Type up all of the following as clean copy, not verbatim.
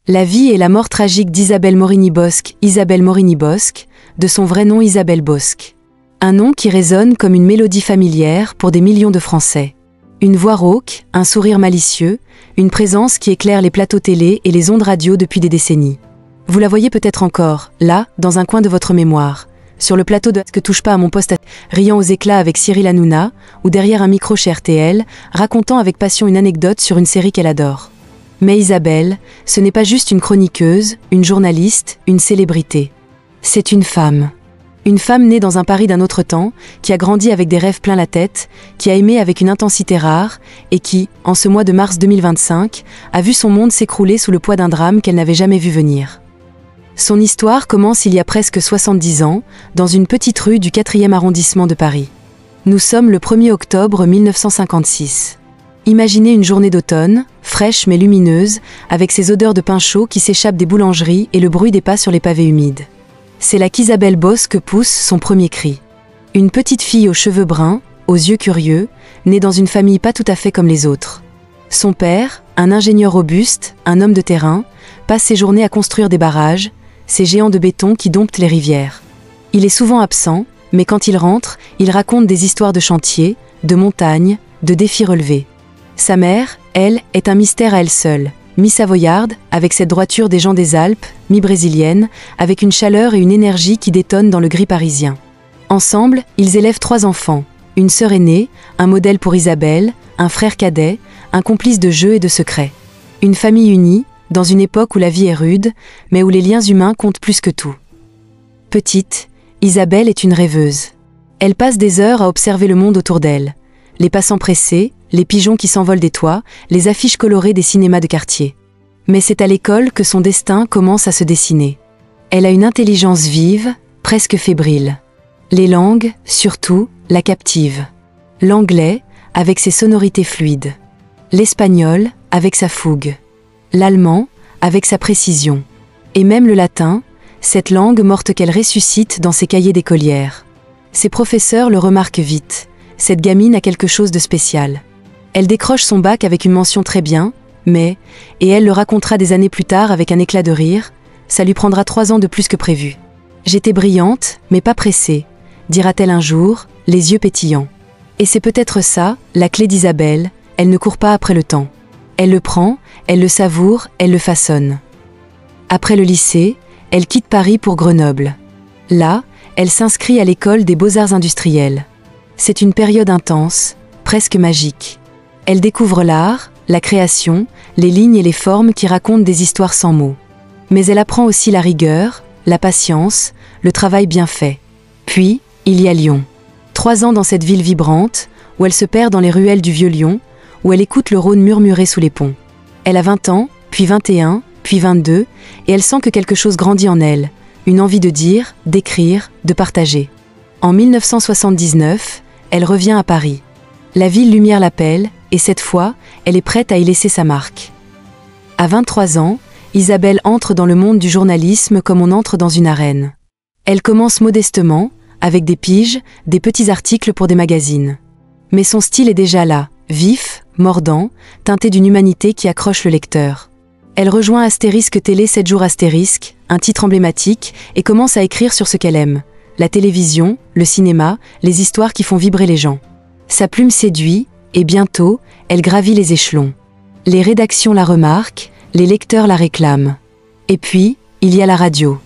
La vie et la mort tragique d'Isabelle Morini-Bosc, Isabelle Morini-Bosc, de son vrai nom Isabelle Bosc. Un nom qui résonne comme une mélodie familière pour des millions de Français. Une voix rauque, un sourire malicieux, une présence qui éclaire les plateaux télé et les ondes radio depuis des décennies. Vous la voyez peut-être encore, là, dans un coin de votre mémoire, sur le plateau de « Que touche pas à mon poste », riant aux éclats avec Cyril Hanouna, ou derrière un micro chez RTL, racontant avec passion une anecdote sur une série qu'elle adore. Mais Isabelle, ce n'est pas juste une chroniqueuse, une journaliste, une célébrité. C'est une femme. Une femme née dans un Paris d'un autre temps, qui a grandi avec des rêves plein la tête, qui a aimé avec une intensité rare, et qui, en ce mois de mars 2025, a vu son monde s'écrouler sous le poids d'un drame qu'elle n'avait jamais vu venir. Son histoire commence il y a presque 70 ans, dans une petite rue du 4e arrondissement de Paris. Nous sommes le 1er octobre 1956. Imaginez une journée d'automne, fraîche mais lumineuse, avec ses odeurs de pain chaud qui s'échappent des boulangeries et le bruit des pas sur les pavés humides. C'est là qu'Isabelle Bosc pousse son premier cri. Une petite fille aux cheveux bruns, aux yeux curieux, née dans une famille pas tout à fait comme les autres. Son père, un ingénieur robuste, un homme de terrain, passe ses journées à construire des barrages, ces géants de béton qui domptent les rivières. Il est souvent absent, mais quand il rentre, il raconte des histoires de chantier, de montagnes, de défis relevés. Sa mère, elle, est un mystère à elle seule, mi-savoyarde, avec cette droiture des gens des Alpes, mi-brésilienne, avec une chaleur et une énergie qui détonnent dans le gris parisien. Ensemble, ils élèvent 3 enfants, une sœur aînée, un modèle pour Isabelle, un frère cadet, un complice de jeux et de secrets. Une famille unie, dans une époque où la vie est rude, mais où les liens humains comptent plus que tout. Petite, Isabelle est une rêveuse. Elle passe des heures à observer le monde autour d'elle. Les passants pressés, les pigeons qui s'envolent des toits, les affiches colorées des cinémas de quartier. Mais c'est à l'école que son destin commence à se dessiner. Elle a une intelligence vive, presque fébrile. Les langues, surtout, la captivent. L'anglais, avec ses sonorités fluides. L'espagnol, avec sa fougue. L'allemand, avec sa précision. Et même le latin, cette langue morte qu'elle ressuscite dans ses cahiers d'écolière. Ses professeurs le remarquent vite. Cette gamine a quelque chose de spécial. Elle décroche son bac avec une mention très bien, mais, et elle le racontera des années plus tard avec un éclat de rire, ça lui prendra 3 ans de plus que prévu. J'étais brillante, mais pas pressée, dira-t-elle un jour, les yeux pétillants. Et c'est peut-être ça, la clé d'Isabelle, elle ne court pas après le temps. Elle le prend, elle le savoure, elle le façonne. Après le lycée, elle quitte Paris pour Grenoble. Là, elle s'inscrit à l'école des beaux-arts industriels. C'est une période intense, presque magique. Elle découvre l'art, la création, les lignes et les formes qui racontent des histoires sans mots. Mais elle apprend aussi la rigueur, la patience, le travail bien fait. Puis, il y a Lyon. 3 ans dans cette ville vibrante, où elle se perd dans les ruelles du vieux Lyon, où elle écoute le Rhône murmurer sous les ponts. Elle a 20 ans, puis 21, puis 22, et elle sent que quelque chose grandit en elle, une envie de dire, d'écrire, de partager. En 1979, elle revient à Paris. La ville lumière l'appelle, et cette fois, elle est prête à y laisser sa marque. À 23 ans, Isabelle entre dans le monde du journalisme comme on entre dans une arène. Elle commence modestement, avec des piges, des petits articles pour des magazines. Mais son style est déjà là, vif, mordant, teinté d'une humanité qui accroche le lecteur. Elle rejoint Astérisque Télé 7 jours Astérisque, un titre emblématique, et commence à écrire sur ce qu'elle aime. La télévision, le cinéma, les histoires qui font vibrer les gens. Sa plume séduit, et bientôt, elle gravit les échelons. Les rédactions la remarquent, les lecteurs la réclament. Et puis, il y a la radio.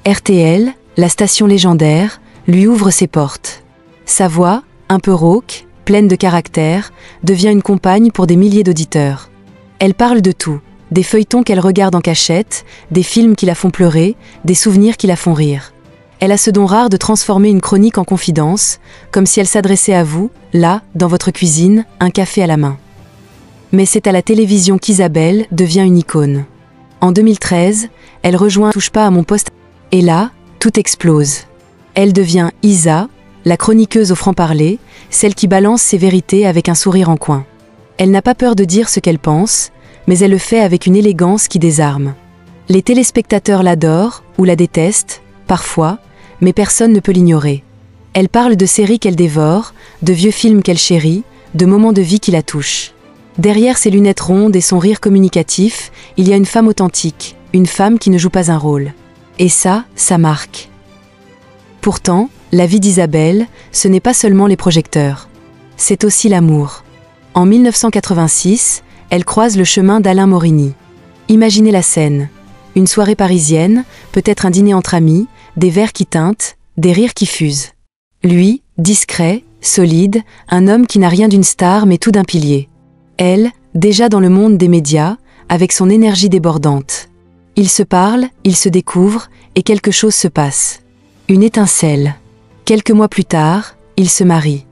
RTL, la station légendaire, lui ouvre ses portes. Sa voix, un peu rauque, pleine de caractère, devient une compagne pour des milliers d'auditeurs. Elle parle de tout, des feuilletons qu'elle regarde en cachette, des films qui la font pleurer, des souvenirs qui la font rire. Elle a ce don rare de transformer une chronique en confidence, comme si elle s'adressait à vous, là, dans votre cuisine, un café à la main. Mais c'est à la télévision qu'Isabelle devient une icône. En 2013, elle rejoint Touche pas à mon poste, et là, tout explose. Elle devient Isa, la chroniqueuse au franc-parler, celle qui balance ses vérités avec un sourire en coin. Elle n'a pas peur de dire ce qu'elle pense, mais elle le fait avec une élégance qui désarme. Les téléspectateurs l'adorent, ou la détestent, parfois, mais personne ne peut l'ignorer. Elle parle de séries qu'elle dévore, de vieux films qu'elle chérit, de moments de vie qui la touchent. Derrière ses lunettes rondes et son rire communicatif, il y a une femme authentique, une femme qui ne joue pas un rôle. Et ça marque. Pourtant, la vie d'Isabelle, ce n'est pas seulement les projecteurs. C'est aussi l'amour. En 1986, elle croise le chemin d'Alain Morigny. Imaginez la scène. Une soirée parisienne, peut-être un dîner entre amis, des verres qui tintent, des rires qui fusent. Lui, discret, solide, un homme qui n'a rien d'une star mais tout d'un pilier. Elle, déjà dans le monde des médias, avec son énergie débordante. Ils se parlent, ils se découvrent, et quelque chose se passe. Une étincelle. Quelques mois plus tard, ils se marient.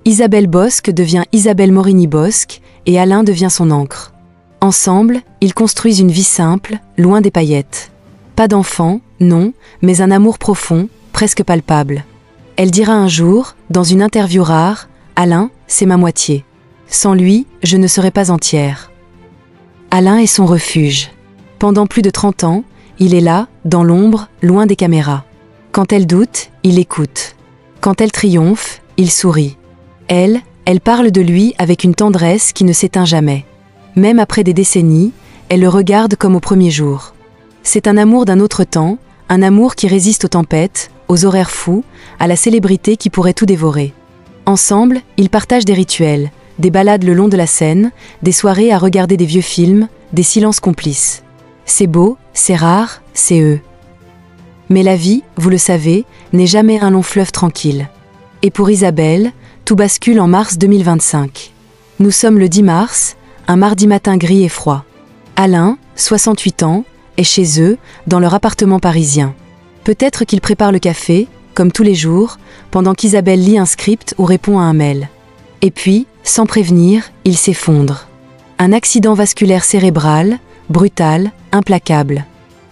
Isabelle Bosc devient Isabelle Morigny-Bosc, et Alain devient son ancre. Ensemble, ils construisent une vie simple, loin des paillettes. Pas d'enfants, non, mais un amour profond, presque palpable. Elle dira un jour, dans une interview rare, « Alain, c'est ma moitié. Sans lui, je ne serais pas entière. » Alain est son refuge. Pendant plus de 30 ans, il est là, dans l'ombre, loin des caméras. Quand elle doute, il écoute. Quand elle triomphe, il sourit. Elle parle de lui avec une tendresse qui ne s'éteint jamais. Même après des décennies, elle le regarde comme au premier jour. C'est un amour d'un autre temps, un amour qui résiste aux tempêtes, aux horaires fous, à la célébrité qui pourrait tout dévorer. Ensemble, ils partagent des rituels, des balades le long de la Seine, des soirées à regarder des vieux films, des silences complices. C'est beau, c'est rare, c'est eux. Mais la vie, vous le savez, n'est jamais un long fleuve tranquille. Et pour Isabelle, tout bascule en mars 2025. Nous sommes le 10 mars, un mardi matin gris et froid. Alain, 68 ans, est chez eux, dans leur appartement parisien. Peut-être qu'il prépare le café, comme tous les jours, pendant qu'Isabelle lit un script ou répond à un mail. Et puis, sans prévenir, il s'effondre. Un accident vasculaire cérébral, brutal, implacable.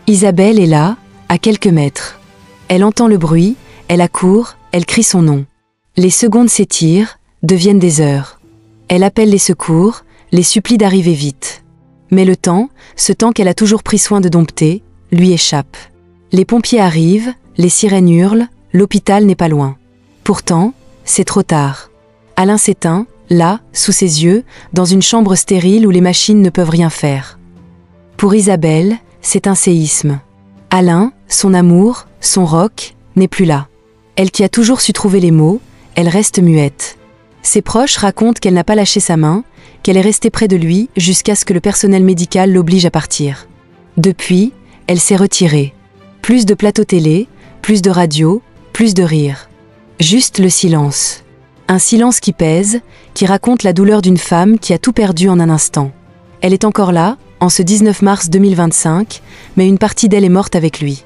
Isabelle est là, à quelques mètres. Elle entend le bruit, elle accourt, elle crie son nom. Les secondes s'étirent, deviennent des heures. Elle appelle les secours, les supplie d'arriver vite. Mais le temps, ce temps qu'elle a toujours pris soin de dompter, lui échappe. Les pompiers arrivent, les sirènes hurlent, l'hôpital n'est pas loin. Pourtant, c'est trop tard. Alain s'éteint, là, sous ses yeux, dans une chambre stérile où les machines ne peuvent rien faire. Pour Isabelle, c'est un séisme. Alain, son amour, son rock, n'est plus là. Elle qui a toujours su trouver les mots, elle reste muette. Ses proches racontent qu'elle n'a pas lâché sa main, qu'elle est restée près de lui jusqu'à ce que le personnel médical l'oblige à partir. Depuis, elle s'est retirée. Plus de plateaux télé, plus de radio, plus de rire. Juste le silence. Un silence qui pèse, qui raconte la douleur d'une femme qui a tout perdu en un instant. Elle est encore là, en ce 19 mars 2025, mais une partie d'elle est morte avec lui.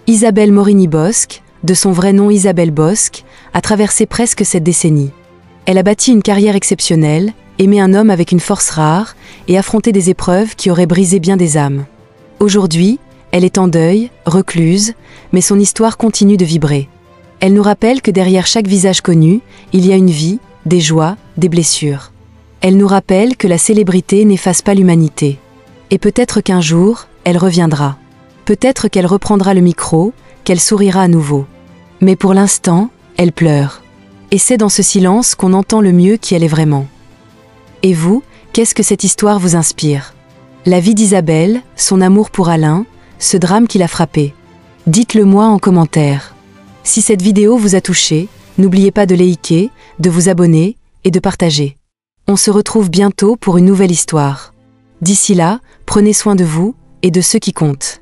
Isabelle Morigny-Bosc, de son vrai nom Isabelle Bosc, a traversé presque cette décennie. Elle a bâti une carrière exceptionnelle, aimé un homme avec une force rare et affronté des épreuves qui auraient brisé bien des âmes. Aujourd'hui, elle est en deuil, recluse, mais son histoire continue de vibrer. Elle nous rappelle que derrière chaque visage connu, il y a une vie, des joies, des blessures. Elle nous rappelle que la célébrité n'efface pas l'humanité. Et peut-être qu'un jour, elle reviendra. Peut-être qu'elle reprendra le micro, qu'elle sourira à nouveau. Mais pour l'instant, elle pleure. Et c'est dans ce silence qu'on entend le mieux qui elle est vraiment. Et vous, qu'est-ce que cette histoire vous inspire? La vie d'Isabelle, son amour pour Alain, ce drame qui l'a frappé. Dites-le moi en commentaire. Si cette vidéo vous a touché, n'oubliez pas de liker, de vous abonner et de partager. On se retrouve bientôt pour une nouvelle histoire. D'ici là, prenez soin de vous et de ceux qui comptent.